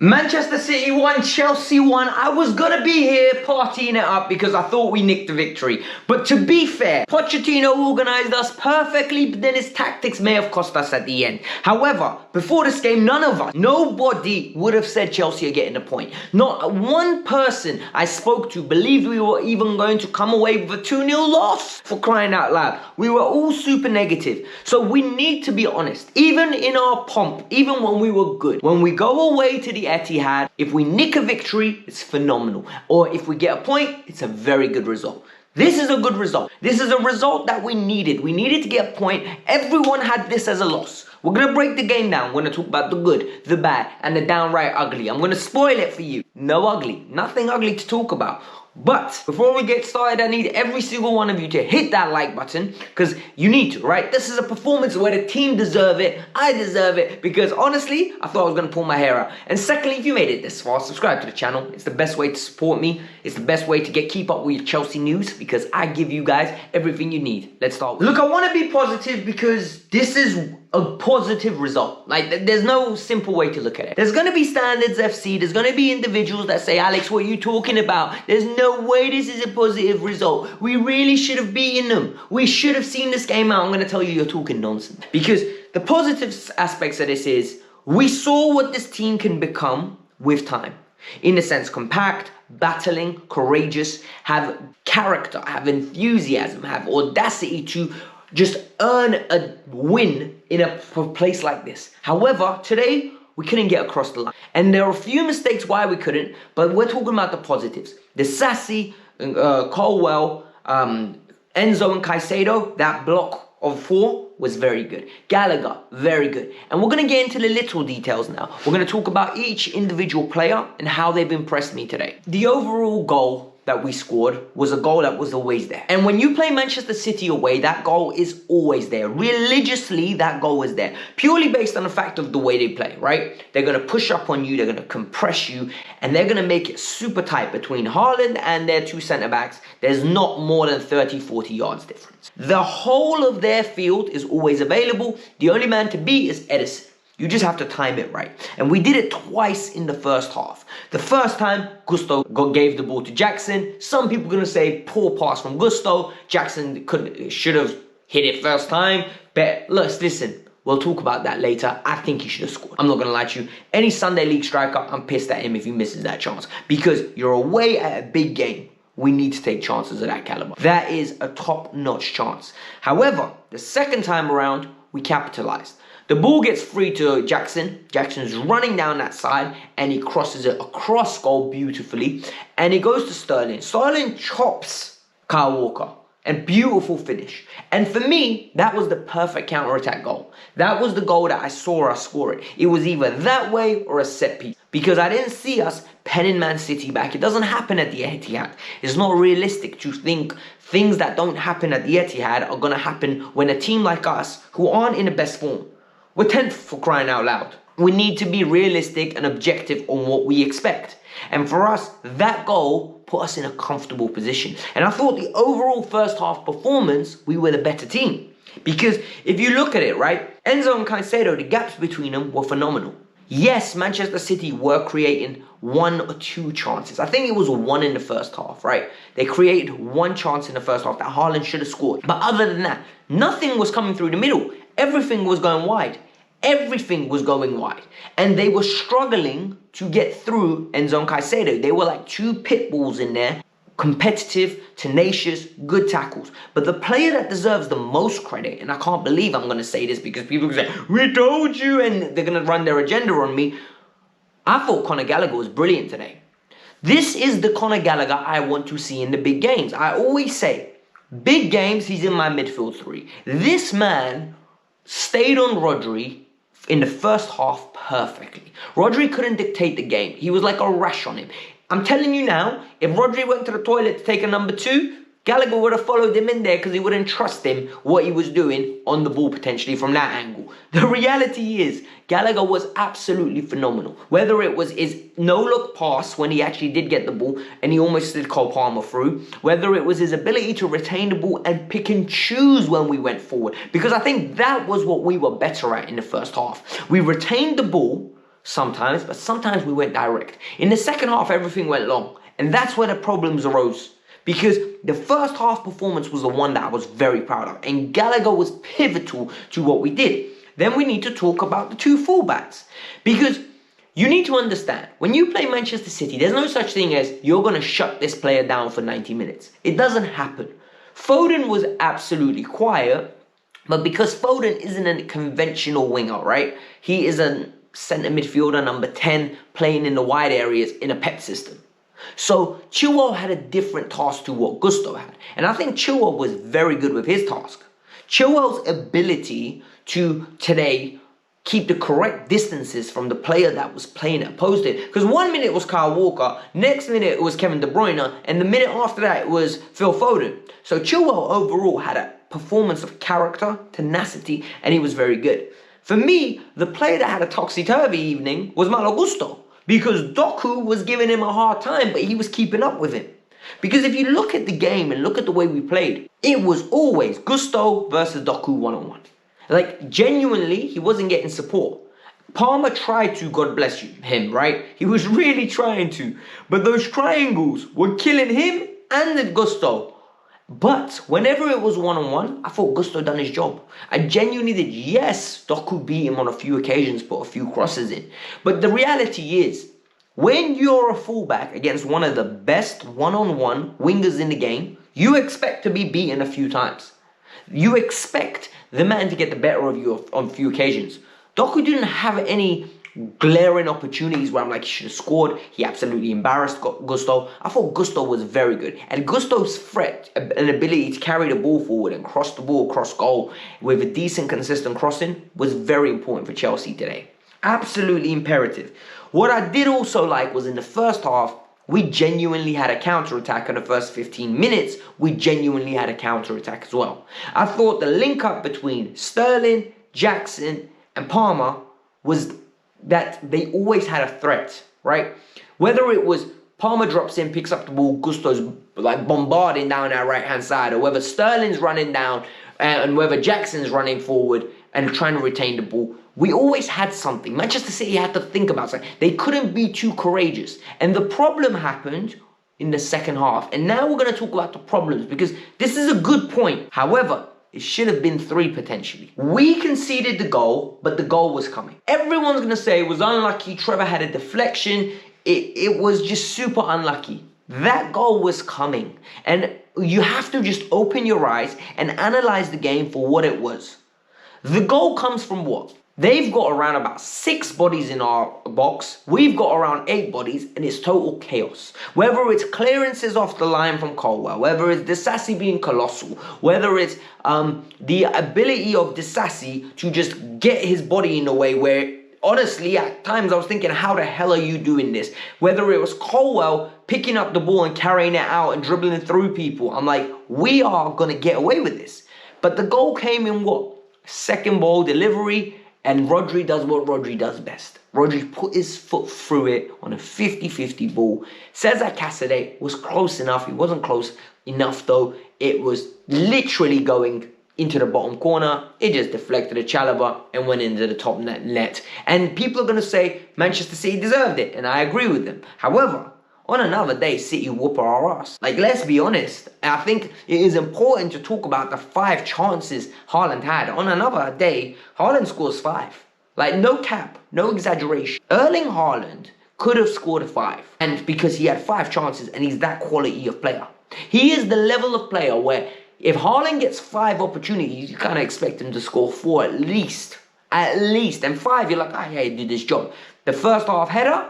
Manchester City won, Chelsea won. I was gonna be here partying it up because I thought we nicked the victory. But to be fair, Pochettino organised us perfectly, but then his tactics may have cost us at the end. However, before this game, nobody would have said Chelsea are getting a point. Not one person I spoke to believed we were even going to come away with a 2-0 loss, for crying out loud. We were all super negative. So we need to be honest. Even in our pomp, even when we were good, when we go away to the Etihad, if we nick a victory, it's phenomenal. Or if we get a point, it's a very good result. This is a good result. This is a result that we needed. We needed to get a point. Everyone had this as a loss. We're going to break the game down. We're going to talk about the good, the bad, and the downright ugly. I'm going to spoil it for you. No ugly. Nothing ugly to talk about. But before we get started, I need every single one of you to hit that like button, because you need to, right? This is a performance where the team deserve it. I deserve it, because honestly, I thought I was going to pull my hair out. And secondly, if you made it this far, subscribe to the channel. It's the best way to support me. It's the best way to keep up with your Chelsea news, because I give you guys everything you need. Let's start. Look, I want to be positive because this is a positive result. Like, there's no simple way to look at it. There's going to be standards FC. There's going to be individuals that say, Alex, what are you talking about? There's no way this is a positive result. We really should have beaten them. We should have seen this game out. I'm going to tell you, you're talking nonsense. Because the positive aspects of this is, we saw what this team can become with time. In a sense, compact, battling, courageous, have character, have enthusiasm, have audacity to just earn a win in a place like this. However, today, we couldn't get across the line. And there are a few mistakes why we couldn't, but we're talking about the positives. The Sassy, Colwell, Enzo and Caicedo, that block of 4 was very good. Gallagher, very good. And we're going to get into the little details now. We're going to talk about each individual player and how they've impressed me today. The overall goal that we scored was a goal that was always there. And when you play Manchester City away, that goal is always there. Religiously, that goal is there. Purely based on the fact of the way they play, right? They're going to push up on you, they're going to compress you, and they're going to make it super tight between Haaland and their 2 centre-backs. There's not more than 30, 40 yards difference. The whole of their field is always available. The only man to beat is Edison. You just have to time it right. And we did it twice in the first half. The first time, Gusto gave the ball to Jackson. Some people are going to say poor pass from Gusto. Jackson should have hit it first time. But listen, we'll talk about that later. I think he should have scored. I'm not going to lie to you. Any Sunday League striker, I'm pissed at him if he misses that chance. Because you're away at a big game. We need to take chances of that caliber. That is a top-notch chance. However, the second time around, we capitalized. The ball gets free to Jackson. Jackson's running down that side and he crosses it across goal beautifully. And it goes to Sterling. Sterling chops Kyle Walker. And beautiful finish. And for me, that was the perfect counter-attack goal. That was the goal that I saw us score it. It was either that way or a set piece. Because I didn't see us penning Man City back. It doesn't happen at the Etihad. It's not realistic to think things that don't happen at the Etihad are going to happen when a team like us, who aren't in the best form, we're 10th, for crying out loud. We need to be realistic and objective on what we expect. And for us, that goal put us in a comfortable position. And I thought the overall first half performance, we were the better team. Because if you look at it, right, Enzo and Caicedo, the gaps between them were phenomenal. Yes, Manchester City were creating 1 or 2 chances. I think it was 1 in the first half, right? They created 1 chance in the first half that Haaland should have scored. But other than that, nothing was coming through the middle. Everything was going wide. Everything was going wide. And they were struggling to get through Enzo and Caicedo. They were like 2 pit bulls in there. Competitive, tenacious, good tackles. But the player that deserves the most credit, and I can't believe I'm going to say this because people say, we told you, and they're going to run their agenda on me. I thought Conor Gallagher was brilliant today. This is the Conor Gallagher I want to see in the big games. I always say, big games, he's in my midfield 3. This man stayed on Rodri in the first half perfectly. Rodri couldn't dictate the game. He was like a rash on him. I'm telling you now, if Rodri went to the toilet to take a number 2, Gallagher would have followed him in there because he wouldn't trust him what he was doing on the ball potentially from that angle. The reality is, Gallagher was absolutely phenomenal. Whether it was his no-look pass when he actually did get the ball and he almost did Cole Palmer through, whether it was his ability to retain the ball and pick and choose when we went forward. Because I think that was what we were better at in the first half. We retained the ball, sometimes, but sometimes we went direct. In the second half, everything went long, and that's where the problems arose. Because the first half performance was the one that I was very proud of, and Gallagher was pivotal to what we did. Then we need to talk about the two fullbacks, because you need to understand, when you play Manchester City, there's no such thing as you're going to shut this player down for 90 minutes. It doesn't happen. Foden was absolutely quiet, but because Foden isn't a conventional winger, right? He is a centre midfielder, number 10, playing in the wide areas in a Pep system. So Chilwell had a different task to what Gusto had. And I think Chilwell was very good with his task. Chilwell's ability to today keep the correct distances from the player that was playing opposed to it. Because 1 minute it was Kyle Walker, next minute it was Kevin De Bruyne, and the minute after that it was Phil Foden. So Chilwell overall had a performance of character, tenacity, and he was very good. For me, the player that had a topsy-turvy evening was Malo Gusto, because Doku was giving him a hard time, but he was keeping up with him. Because if you look at the game and look at the way we played, it was always Gusto versus Doku one-on-one. Like, genuinely, he wasn't getting support. Palmer tried to, God bless him, right? He was really trying to. But those triangles were killing him and the Gusto. But whenever it was one-on-one, I thought Gusto done his job. I genuinely did. Yes, Doku beat him on a few occasions, put a few crosses in. But the reality is, when you're a fullback against one of the best one-on-one wingers in the game, you expect to be beaten a few times. You expect the man to get the better of you on a few occasions. Doku didn't have any glaring opportunities where I'm like, he should have scored. He absolutely embarrassed Gusto. I thought Gusto was very good. And Gusto's threat and ability to carry the ball forward and cross the ball across goal with a decent, consistent crossing was very important for Chelsea today. Absolutely imperative. What I did also like was in the first half, we genuinely had a counter-attack in the first 15 minutes. We genuinely had a counter-attack as well. I thought the link-up between Sterling, Jackson, and Palmer was that they always had a threat, right? Whether it was Palmer drops in, picks up the ball, Gusto's like bombarding down our right-hand side, or whether Sterling's running down, and whether Jackson's running forward and trying to retain the ball, we always had something. Manchester City had to think about something. They couldn't be too courageous. And the problem happened in the second half. And now we're going to talk about the problems, because this is a good point. However, it should have been 3 potentially. We conceded the goal, but the goal was coming. Everyone's going to say it was unlucky. Trevor had a deflection. It was just super unlucky. That goal was coming. And you have to just open your eyes and analyze the game for what it was. The goal comes from what? They've got around about 6 bodies in our box. We've got around 8 bodies, and it's total chaos. Whether it's clearances off the line from Colwell, whether it's Disasi being colossal, whether it's the ability of Disasi to just get his body in a way where, honestly, at times I was thinking, how the hell are you doing this? Whether it was Colwell picking up the ball and carrying it out and dribbling through people, I'm like, we are going to get away with this. But the goal came in what? Second ball delivery. And Rodri does what Rodri does best. Rodri put his foot through it on a 50-50 ball. Cesar Casadei was close enough. He wasn't close enough though. It was literally going into the bottom corner. It just deflected a Chalobah and went into the top net. And people are going to say Manchester City deserved it. And I agree with them. However, on another day, City whoop our ass. Like, let's be honest. I think it is important to talk about the 5 chances Haaland had. On another day, Haaland scores 5. Like, no cap, no exaggeration. Erling Haaland could have scored 5. And because he had 5 chances and he's that quality of player. He is the level of player where if Haaland gets 5 opportunities, you kind of expect him to score 4 at least. At least. And 5, you're like, ah, yeah, he did his job. The first half header,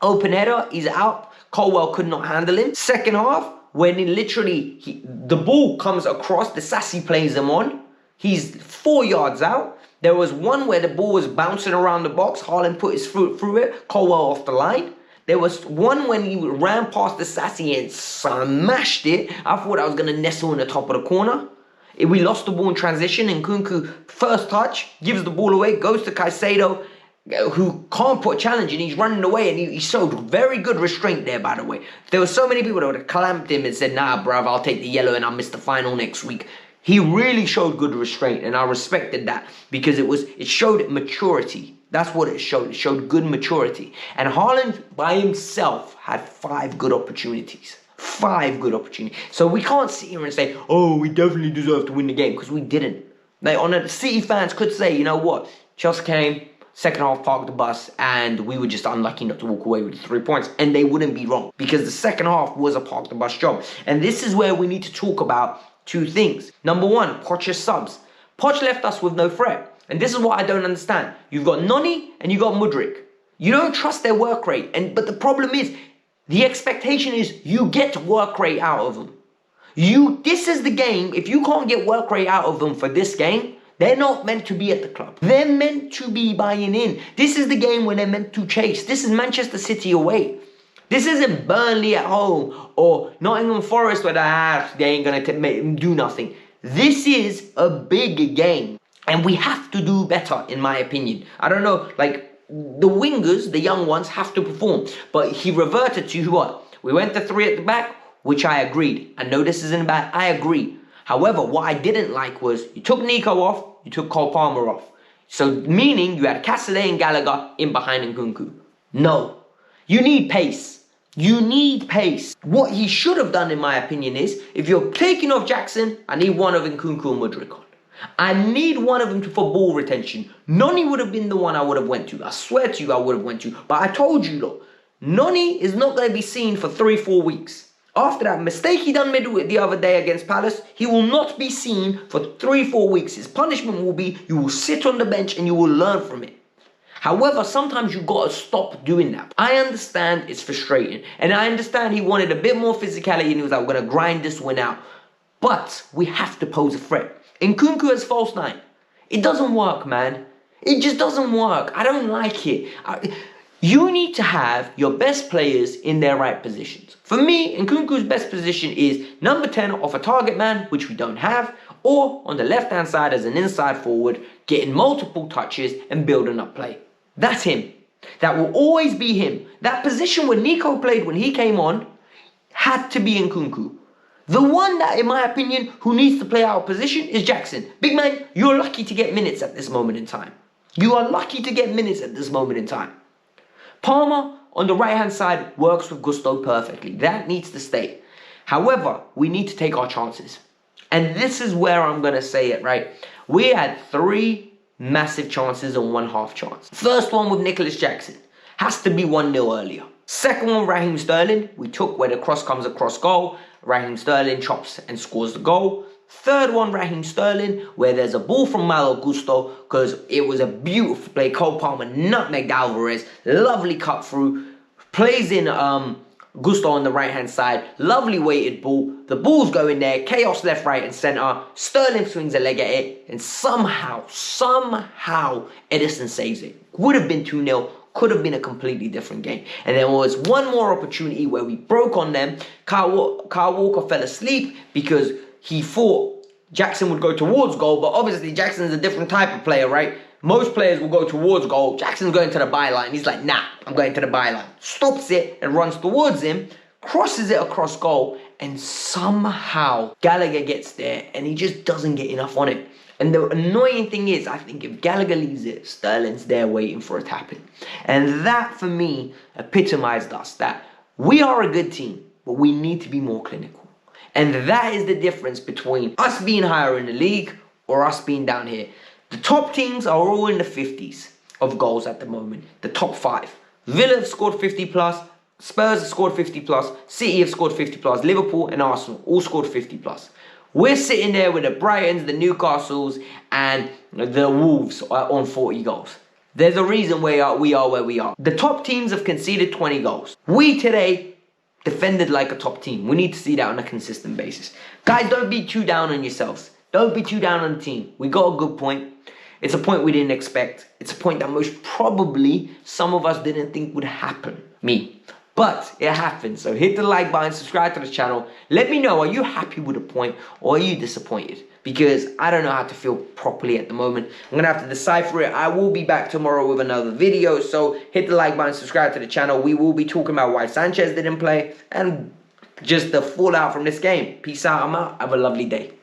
open header, he's out. Colwell could not handle him. Second half, when the ball comes across, the Sassy plays him on. He's 4 yards out. There was one where the ball was bouncing around the box. Haaland put his foot through it. Colwell off the line. There was one when he ran past the Sassy and smashed it. I thought I was going to nestle in the top of the corner. We lost the ball in transition, and Kunku, first touch, gives the ball away, goes to Caicedo, who can't put a challenge in. He's running away, and he showed very good restraint there, by the way. There were so many people that would have clamped him and said, nah, bruv, I'll take the yellow and I'll miss the final next week. He really showed good restraint, and I respected that because it showed maturity. That's what it showed. It showed good maturity. And Haaland by himself had 5 good opportunities. 5 good opportunities. So we can't sit here and say, oh, we definitely deserve to win the game, because we didn't. City fans could say, you know what, Chelsea came, second half parked the bus, and we were just unlucky not to walk away with the 3 points. And they wouldn't be wrong, because the second half was a park the bus job. And this is where we need to talk about 2 things. Number 1, Poch's subs. Poch left us with no threat. And this is what I don't understand. You've got Noni and you got Mudryk. You don't trust their work rate. But the problem is, the expectation is you get work rate out of them. This is the game. If you can't get work rate out of them for this game, they're not meant to be at the club. They're meant to be buying in. This is the game where they're meant to chase. This is Manchester City away. This isn't Burnley at home or Nottingham Forest where they ain't going to do nothing. This is a big game. And we have to do better, in my opinion. I don't know, like, the wingers, the young ones, have to perform. But he reverted to what? We went to 3 at the back, which I agreed. I know this isn't bad. I agree. However, what I didn't like was you took Nico off, you took Cole Palmer off. So, meaning you had Cassidy and Gallagher in behind Nkunku. No. You need pace. You need pace. What he should have done, in my opinion, is if you're taking off Jackson, I need one of Nkunku and Mudryk on. I need one of them for ball retention. Noni would have been the one I would have went to. I swear to you I would have went to. But I told you, look, Noni is not going to be seen for 3-4 weeks. After that mistake he done the other day against Palace, he will not be seen for 3-4 weeks. His punishment will be you will sit on the bench and you will learn from it. However, sometimes you got to stop doing that. I understand it's frustrating. And I understand he wanted a bit more physicality and he was like, we're going to grind this one out. But we have to pose a threat. Nkunku as false 9. It doesn't work, man. It just doesn't work. I don't like it. You need to have your best players in their right positions. For me, Nkunku's best position is number 10 off a target man, which we don't have, or on the left-hand side as an inside forward, getting multiple touches and building up play. That's him. That will always be him. That position where Nico played when he came on had to be Nkunku. The one that, in my opinion, who needs to play out of position is Jackson. Big man, you're lucky to get minutes at this moment in time. You are lucky to get minutes at this moment in time. Palmer, on the right-hand side, works with Gusto perfectly. That needs to stay. However, we need to take our chances. And this is where I'm going to say it, right? We had 3 massive chances and 1 half chance. First one with Nicholas Jackson. Has to be 1-0 earlier. Second one, Raheem Sterling. We took where the cross comes across goal. Raheem Sterling chops and scores the goal. Third one, Raheem Sterling, where there's a ball from Malo Gusto, because it was a beautiful play. Cole Palmer nutmegged Alvarez. Lovely cut through. Plays in Gusto on the right-hand side. Lovely weighted ball. The ball's going there. Chaos left, right, and centre. Sterling swings a leg at it. And somehow, Edison saves it. Would have been 2-0. Could have been a completely different game. And there was one more opportunity where we broke on them. Kyle Walker fell asleep because he thought Jackson would go towards goal. But obviously Jackson's a different type of player, right? Most players will go towards goal. Jackson's going to the byline. He's like, nah, I'm going to the byline. Stops it and runs towards him. Crosses it across goal. And somehow Gallagher gets there and he just doesn't get enough on it. And the annoying thing is, I think if Gallagher leaves it, Sterling's there waiting for a tap-in. And that, for me, epitomized us. That we are a good team, but we need to be more clinical. And that is the difference between us being higher in the league or us being down here. The top teams are all in the 50s of goals at the moment. The top 5. Villa have scored 50 plus. Spurs have scored 50 plus. City have scored 50 plus. Liverpool and Arsenal all scored 50 plus. We're sitting there with the Brightons, the Newcastles, and the Wolves on 40 goals. There's a reason we are where we are. The top teams have conceded 20 goals. We today defended like a top team. We need to see that on a consistent basis. Guys, don't be too down on yourselves. Don't be too down on the team. We got a good point. It's a point we didn't expect. It's a point that most probably some of us didn't think would happen. Me. But it happened. So hit the like button, subscribe to the channel. Let me know, are you happy with the point or are you disappointed? Because I don't know how to feel properly at the moment. I'm going to have to decipher it. I will be back tomorrow with another video. So hit the like button, subscribe to the channel. We will be talking about why Sanchez didn't play and just the fallout from this game. Peace out. I'm out. Have a lovely day.